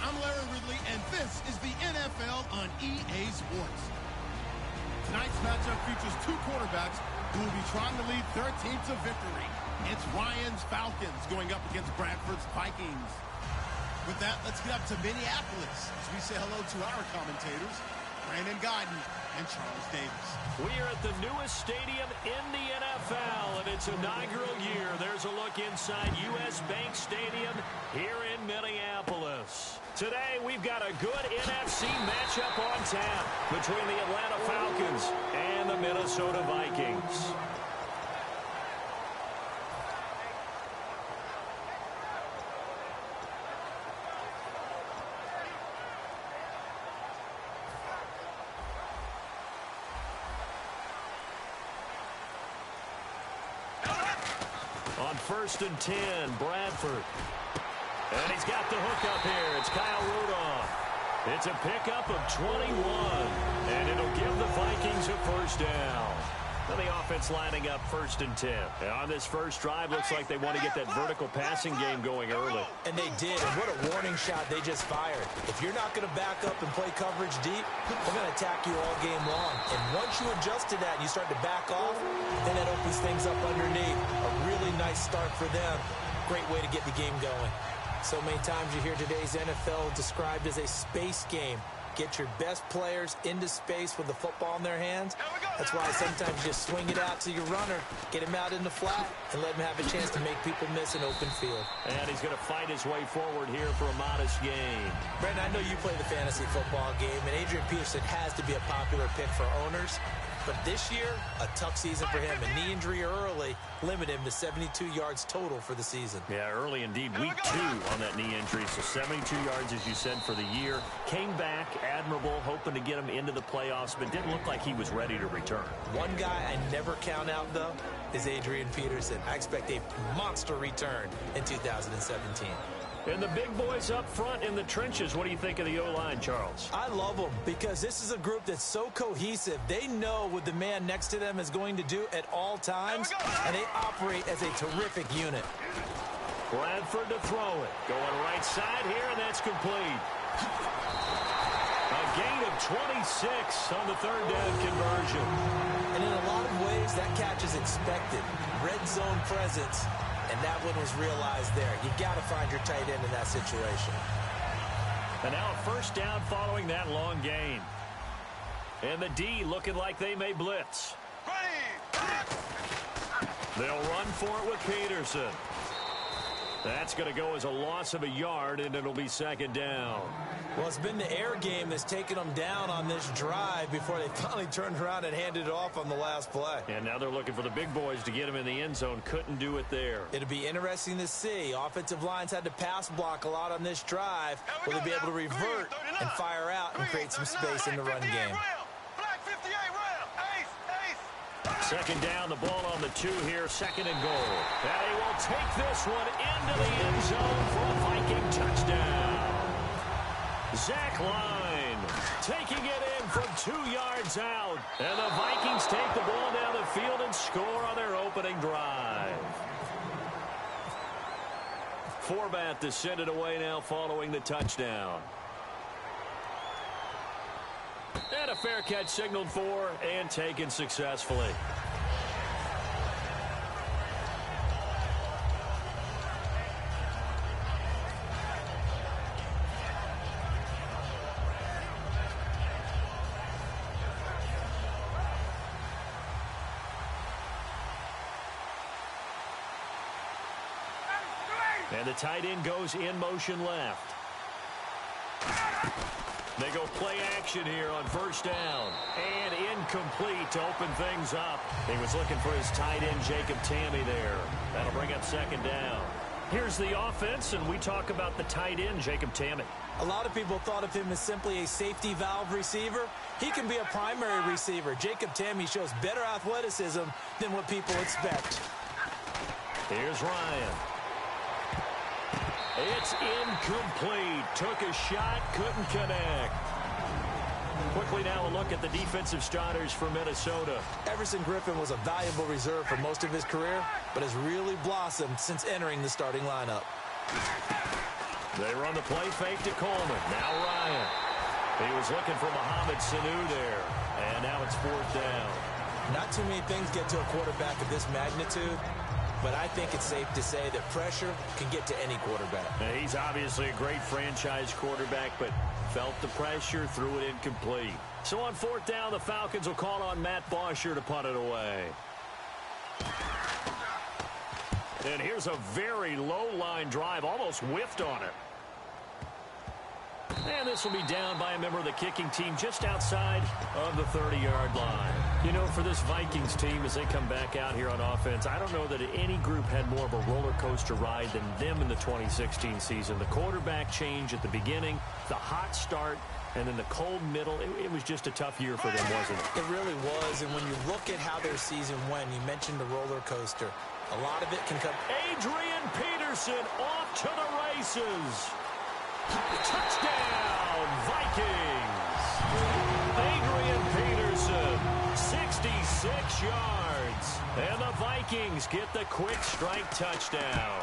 I'm Larry Ridley, and this is the NFL on EA Sports. Tonight's matchup features two quarterbacks who will be trying to lead their team to victory. It's Ryan's Falcons going up against Bradford's Vikings. With that, let's get up to Minneapolis as we say hello to our commentators, Brandon Guyton and Charles Davis. We are at the newest stadium in the NFL, and its inaugural year. There's a look inside U.S. Bank Stadium here in Minneapolis. Today, we've got a good NFC matchup on tap between the Atlanta Falcons and the Minnesota Vikings. On 1st and 10, Bradford. And he's got the hook up here. It's Kyle Rudolph. It's a pickup of 21. And it'll give the Vikings a first down. And the offense lining up 1st and 10. And on this first drive, looks like they want to get that vertical passing game going early. And they did. And what a warning shot they just fired. If you're not going to back up and play coverage deep, they're going to attack you all game long. And once you adjust to that and you start to back off, then that opens things up underneath. A really nice start for them. Great way to get the game going. So many times you hear today's NFL described as a space game. Get your best players into space with the football in their hands. That's why sometimes you just swing it out to your runner, get him out in the flat, and let him have a chance to make people miss an open field. And he's going to fight his way forward here for a modest gain. Brandon, I know you play the fantasy football game, and Adrian Peterson has to be a popular pick for owners. But this year, a tough season for him. A knee injury early limited him to 72 yards total for the season. Yeah, early indeed. Week 2 on that knee injury. So 72 yards, as you said, for the year. Came back admirable, hoping to get him into the playoffs, but didn't look like he was ready to return. One guy I never count out, though, is Adrian Peterson. I expect a monster return in 2017. And the big boys up front in the trenches. What do you think of the O-line, Charles? I love them because this is a group that's so cohesive. They know what the man next to them is going to do at all times, and they operate as a terrific unit. Bradford to throw it. Going right side here, and that's complete. A gain of 26 on the third down conversion. And in a lot of ways, that catch is expected. Red zone presence. And that one was realized there. You got to find your tight end in that situation. And now a first down following that long gain. And the D looking like they may blitz. They'll run for it with Peterson. That's going to go as a loss of a yard, and it'll be 2nd down. Well, it's been the air game that's taken them down on this drive before they finally turned around and handed it off on the last play. And now they're looking for the big boys to get him in the end zone. Couldn't do it there. It'll be interesting to see. Offensive lines had to pass block a lot on this drive. Will they be able to revert and fire out and create some space in the run game? 2nd down, the ball on the 2 here, 2nd and goal. And he will take this one into the end zone for a Viking touchdown. Zach Line taking it in from 2 yards out. And the Vikings take the ball down the field and score on their opening drive. Forbat to send it away now following the touchdown. And a fair catch signaled for and taken successfully. And the tight end goes in motion left. They go play action here on 1st down. And incomplete to open things up. He was looking for his tight end, Jacob Tamme, there. That'll bring up 2nd down. Here's the offense, and we talk about the tight end, Jacob Tamme. A lot of people thought of him as simply a safety valve receiver. He can be a primary receiver. Jacob Tamme shows better athleticism than what people expect. Here's Ryan. It's incomplete. Took a shot, couldn't connect. Quickly now a look at the defensive starters for Minnesota. Everson Griffin was a valuable reserve for most of his career, but has really blossomed since entering the starting lineup. They run the play fake to Coleman. Now Ryan. He was looking for Mohamed Sanu there. And now it's 4th down. Not too many things get to a quarterback of this magnitude, but I think it's safe to say that pressure can get to any quarterback. Now, he's obviously a great franchise quarterback, but felt the pressure, threw it incomplete. So on 4th down, the Falcons will call on Matt Bosher to punt it away. And here's a very low-line drive, almost whiffed on it. And this will be down by a member of the kicking team just outside of the 30-yard line. You know, for this Vikings team, as they come back out here on offense, I don't know that any group had more of a roller coaster ride than them in the 2016 season. The quarterback change at the beginning, the hot start, and then the cold middle. It was just a tough year for them, wasn't it? It really was. And when you look at how their season went, you mentioned the roller coaster. A lot of it can come. Adrian Peterson off to the races. Touchdown, Vikings. Adrian Peterson, 66 yards. And the Vikings get the quick strike touchdown.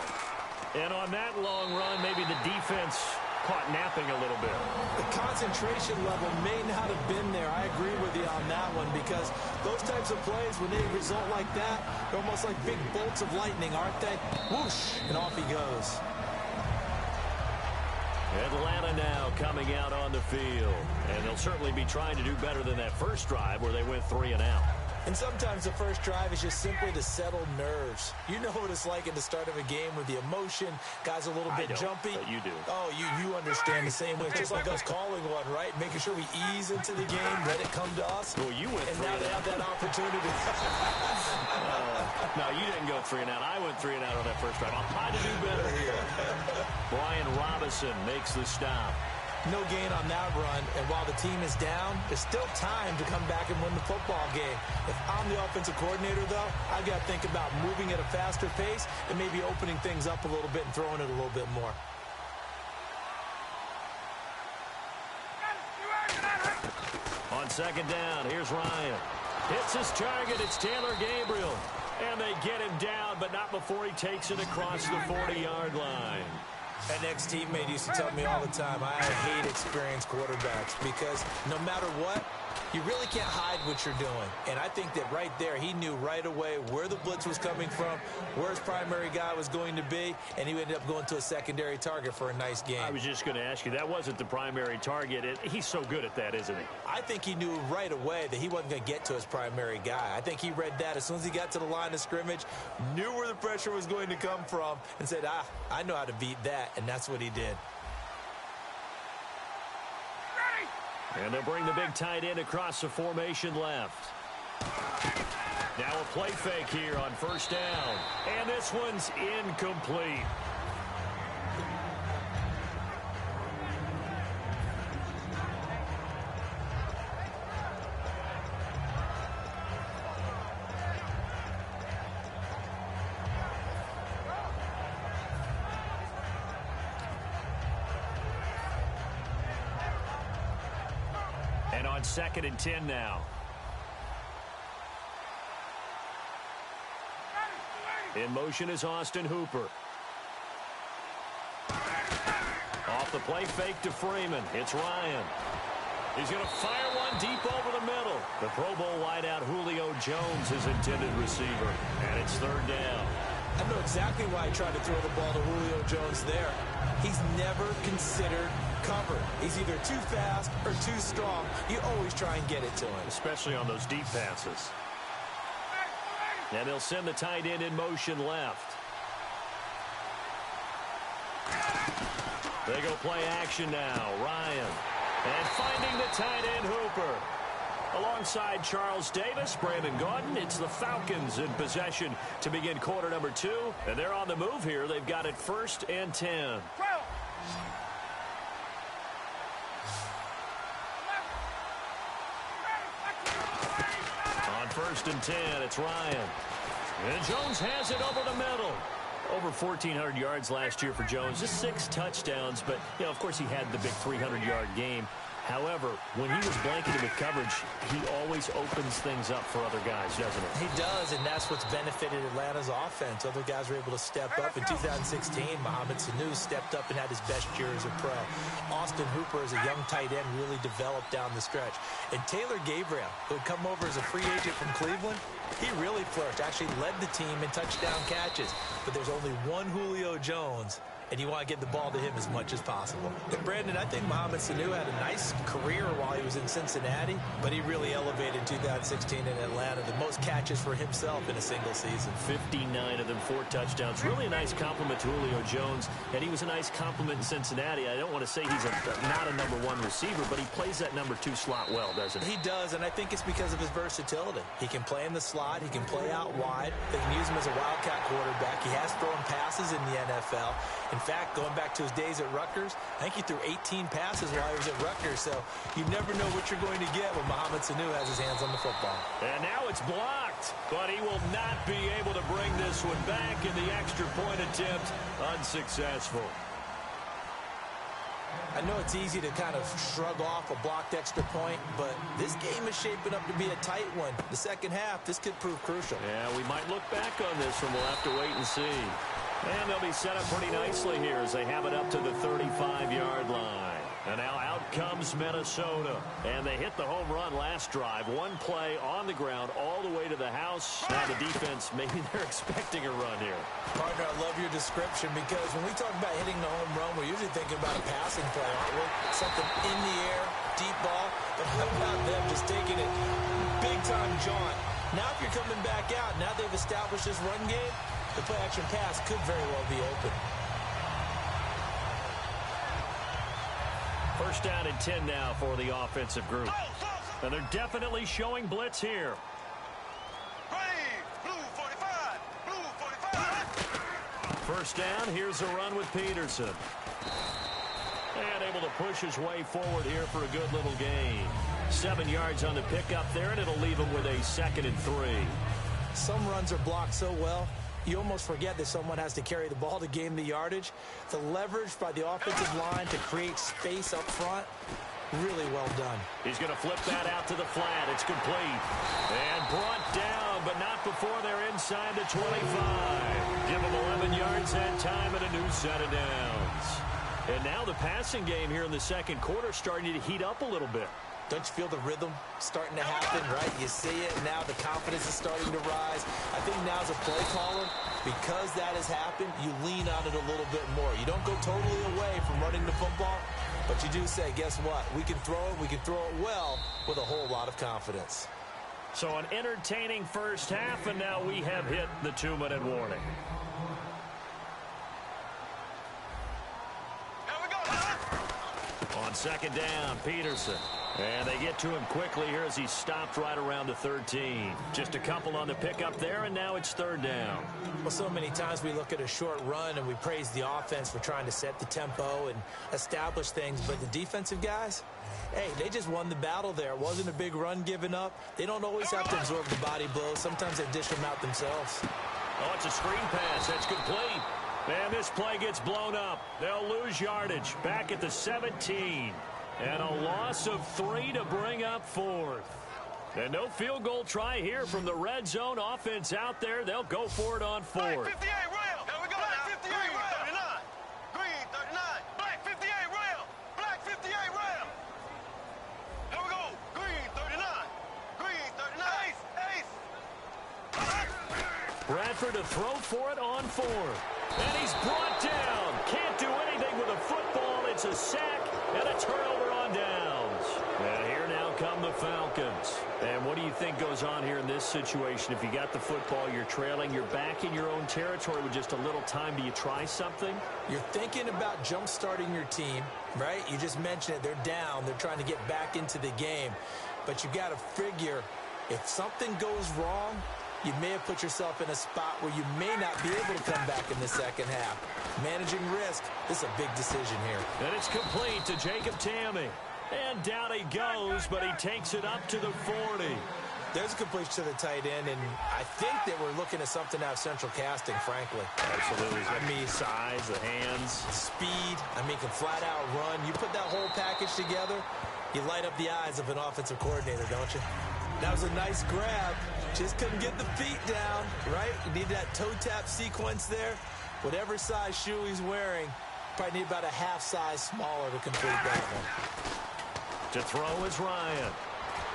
And on that long run, maybe the defense caught napping a little bit. The concentration level may not have been there. I agree with you on that one, because those types of plays, when they result like that, they're almost like big bolts of lightning, aren't they? Whoosh, and off he goes. Atlanta now coming out on the field. And they'll certainly be trying to do better than that first drive where they went 3 and out. And sometimes the first drive is just simply to settle nerves. You know what it's like at the start of a game with the emotion. Guys a little bit jumpy. But you do. Oh, you understand the same way. It's just like us calling one, right? Making sure we ease into the game, let it come to us. Well, you went and now they have that opportunity. No, you didn't go 3 and out. I went 3 and out on that first drive. I'll try to do better here. Brian Robinson makes the stop. No gain on that run, and while the team is down, there's still time to come back and win the football game. If I'm the offensive coordinator, though, I've got to think about moving at a faster pace and maybe opening things up a little bit and throwing it a little bit more. On 2nd down, here's Ryan. Hits his target. It's Taylor Gabriel. And they get him down, but not before he takes it across the 40-yard line. An ex-teammate used to tell me all the time, I hate experienced quarterbacks, because no matter what, you really can't hide what you're doing. And I think that right there, he knew right away where the blitz was coming from, where his primary guy was going to be, and he ended up going to a secondary target for a nice game. I was just going to ask you, that wasn't the primary target. He's so good at that, isn't he? I think he knew right away that he wasn't going to get to his primary guy. I think he read that as soon as he got to the line of scrimmage, knew where the pressure was going to come from, and said, I know how to beat that, and that's what he did. And they'll bring the big tight end across the formation left. Now a play fake here on 1st down. And this one's incomplete. And on 2nd and 10 now. In motion is Austin Hooper. Off the play fake to Freeman. It's Ryan. He's going to fire one deep over the middle. The Pro Bowl wideout Julio Jones, his intended receiver. And it's 3rd down. I know exactly why he tried to throw the ball to Julio Jones there. He's never considered cover. He's either too fast or too strong. You always try and get it to him. Especially on those deep passes. And they'll send the tight end in motion left. They go play action now. Ryan. And finding the tight end Hooper. Alongside Charles Davis, Brandon Gaudin, it's the Falcons in possession to begin quarter number 2. And they're on the move here. They've got it 1st and 10. On 1st and 10, it's Ryan. And Jones has it over the middle. Over 1,400 yards last year for Jones. Just 6 touchdowns, but, you know, of course he had the big 300-yard game However, when he was blanketed with coverage, he always opens things up for other guys, doesn't he? He does, and that's what's benefited Atlanta's offense. Other guys were able to step up. In 2016, Mohamed Sanu stepped up and had his best year as a pro. Austin Hooper, as a young tight end, really developed down the stretch. And Taylor Gabriel, who had come over as a free agent from Cleveland, he really flourished, actually led the team in touchdown catches. But there's only one Julio Jones, and you want to get the ball to him as much as possible. And Brandon, I think Mohamed Sanu had a nice career while he was in Cincinnati, but he really elevated in 2016 in Atlanta, the most catches for himself in a single season. 59 of them, 4 touchdowns. Really a nice compliment to Julio Jones, and he was a nice compliment in Cincinnati. I don't want to say he's not a number 1 receiver, but he plays that number 2 slot well, doesn't he? He does, and I think it's because of his versatility. He can play in the slot. He can play out wide. They can use him as a wildcat quarterback. He has thrown passes in the NFL. In fact, going back to his days at Rutgers, I think he threw 18 passes while he was at Rutgers, so you never know what you're going to get when Mohamed Sanu has his hands on the football. And now it's blocked, but he will not be able to bring this one back in the extra point attempt. Unsuccessful. I know it's easy to kind of shrug off a blocked extra point, but this game is shaping up to be a tight one. The second half, this could prove crucial. Yeah, we might look back on this one. We'll have to wait and see. And they'll be set up pretty nicely here as they have it up to the 35-yard line. And now out comes Minnesota. And they hit the home run last drive. One play on the ground all the way to the house. Now the defense, maybe they're expecting a run here. Partner, I love your description because when we talk about hitting the home run, we're usually thinking about a passing play, aren't we? Something in the air, deep ball. But how about them just taking it big-time jaunt? Now if you're coming back out, now they've established this run game, the play-action pass could very well be open. First down and 10 now for the offensive group. And they're definitely showing blitz here. First down, here's a run with Peterson. And able to push his way forward here for a good little gain. 7 yards on the pickup there, and it'll leave him with a 2nd and 3. Some runs are blocked so well, you almost forget that someone has to carry the ball to gain the yardage. The leverage by the offensive line to create space up front, really well done. He's going to flip that out to the flat. It's complete. And brought down, but not before they're inside the 25. Give him 11 yards and time and a new set of downs. And now the passing game here in the second quarter starting to heat up a little bit. Don't you feel the rhythm starting to happen, right? You see it, now the confidence is starting to rise. I think now as a play caller, because that has happened, you lean on it a little bit more. You don't go totally away from running the football, but you do say, guess what? We can throw it well with a whole lot of confidence. So an entertaining first half, and now we have hit the 2-minute warning. On second down, Peterson. And they get to him quickly here as he stopped right around the 13. Just a couple on the pickup there, and now it's 3rd down. Well, so many times we look at a short run and we praise the offense for trying to set the tempo and establish things, but the defensive guys, hey, they just won the battle there. It wasn't a big run given up. They don't always have to absorb the body blows. Sometimes they dish them out themselves. Oh, it's a screen pass. That's complete. And this play gets blown up. They'll lose yardage back at the 17. And a loss of 3 to bring up 4th. And no field goal try here from the red zone offense out there. They'll go for it on 4th. Black 58 rail. There we go. Black 58 rail. Green 39. Black 58 rail. Black 58 rail. There we go. Green 39. Green 39. Ace. Bradford to throw for it on 4th. And he's brought down. Can't do anything with a football. It's a sack and a turnover on downs. And here now come the Falcons. And what do you think goes on here in this situation? If you got the football, you're trailing, you're back in your own territory with just a little time. Do you try something? You're thinking about jump-starting your team, right? You just mentioned it. They're down. They're trying to get back into the game. But you got to figure if something goes wrong, you may have put yourself in a spot where you may not be able to come back in the second half. Managing risk, this is a big decision here. And it's complete to Jacob Tamme. And down he goes, but he takes it up to the 40. There's a completion to the tight end, and I think that we're looking at something out of central casting, frankly. Absolutely. I mean, size, the hands. Speed. I mean, can flat out run. You put that whole package together, you light up the eyes of an offensive coordinator, don't you? That was a nice grab. Just couldn't get the feet down, right? You need that toe tap sequence there. Whatever size shoe he's wearing, probably need about a half size smaller to complete that one. To throw is Ryan.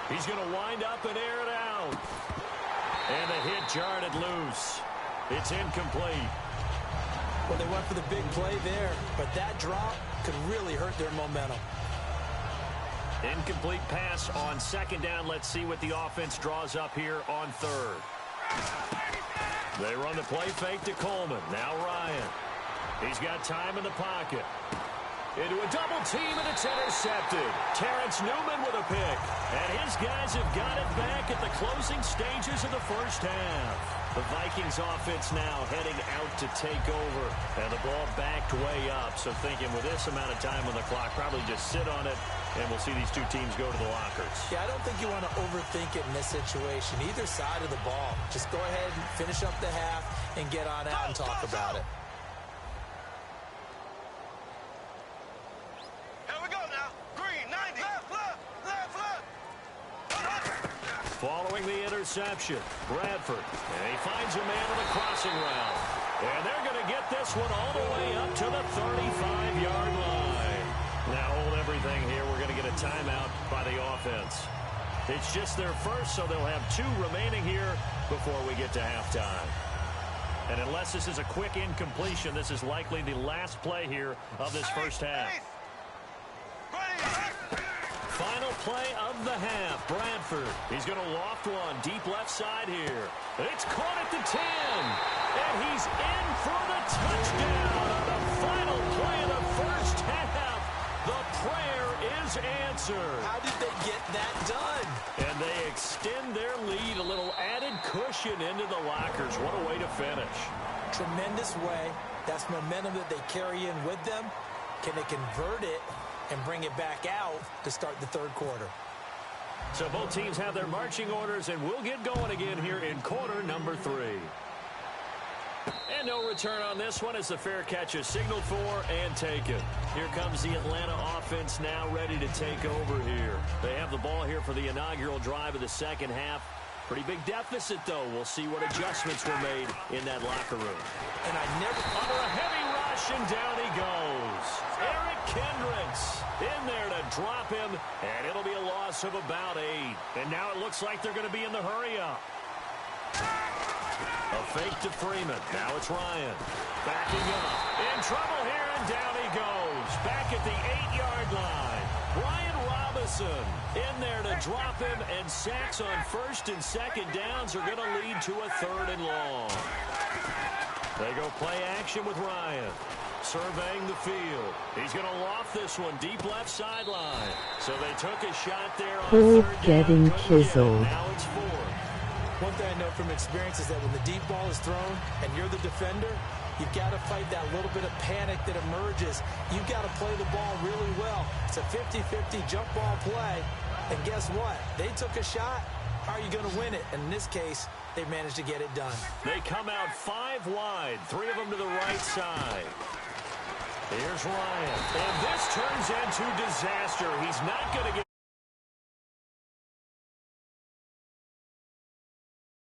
He's going to wind up and air it out. And the hit jarred it loose. It's incomplete. Well, they went for the big play there, but that drop could really hurt their momentum. Incomplete pass on second down. Let's see what the offense draws up here on third. They run the play fake to Coleman. Now Ryan. He's got time in the pocket. Into a double team, and it's intercepted. Terrence Newman with a pick. And his guys have got it back at the closing stages of the first half. The Vikings offense now heading out to take over. And the ball backed way up. So thinking with this amount of time on the clock, probably just sit on it, and we'll see these two teams go to the lockers. Yeah, I don't think you want to overthink it in this situation. Either side of the ball. Just go ahead and finish up the half and get on out and talk about it. Following the interception, Bradford. And he finds a man on the crossing route. And they're going to get this one all the way up to the 35-yard line. Now hold everything here. We're going to get a timeout by the offense. It's just their first, so they'll have 2 remaining here before we get to halftime. And unless this is a quick incompletion, this is likely the last play here of this first half. Final play of the half. Bradford. He's going to loft one deep left side here. It's caught at the 10. And he's in for the touchdown on the final play of the first half. The prayer is answered. How did they get that done? And they extend their lead, a little added cushion into the lockers. What a way to finish. Tremendous way. That's momentum that they carry in with them. Can they convert it and bring it back out to start the third quarter? So both teams have their marching orders, and we'll get going again here in quarter number 3. And no return on this one as the fair catch is signaled for and taken. Here comes the Atlanta offense now ready to take over here. They have the ball here for the inaugural drive of the second half. Pretty big deficit, though. We'll see what adjustments were made in that locker room. And I never... Under a heavy rush, and down he goes. Eric Kendricks in there to drop him, and it'll be a loss of about 8. And now it looks like they're going to be in the hurry-up. A fake to Freeman. Now it's Ryan. Backing up. In trouble here, and down he goes. Back at the 8-yard line. Brian Robinson in there to drop him, and sacks on first and second downs are going to lead to a 3rd and long. They go play action with Ryan. Surveying the field. He's going to loft this one deep left sideline. So they took a shot there on Paul 3rd down. getting chiseled. Now it's 4th. One thing I know from experience is that when the deep ball is thrown and you're the defender, you've got to fight that little bit of panic that emerges. You've got to play the ball really well. It's a 50-50 jump ball play. And guess what? They took a shot. How are you going to win it? And in this case, they managed to get it done. They come out 5 wide. 3 of them to the right side. Here's Ryan. And this turns into disaster. He's not going to get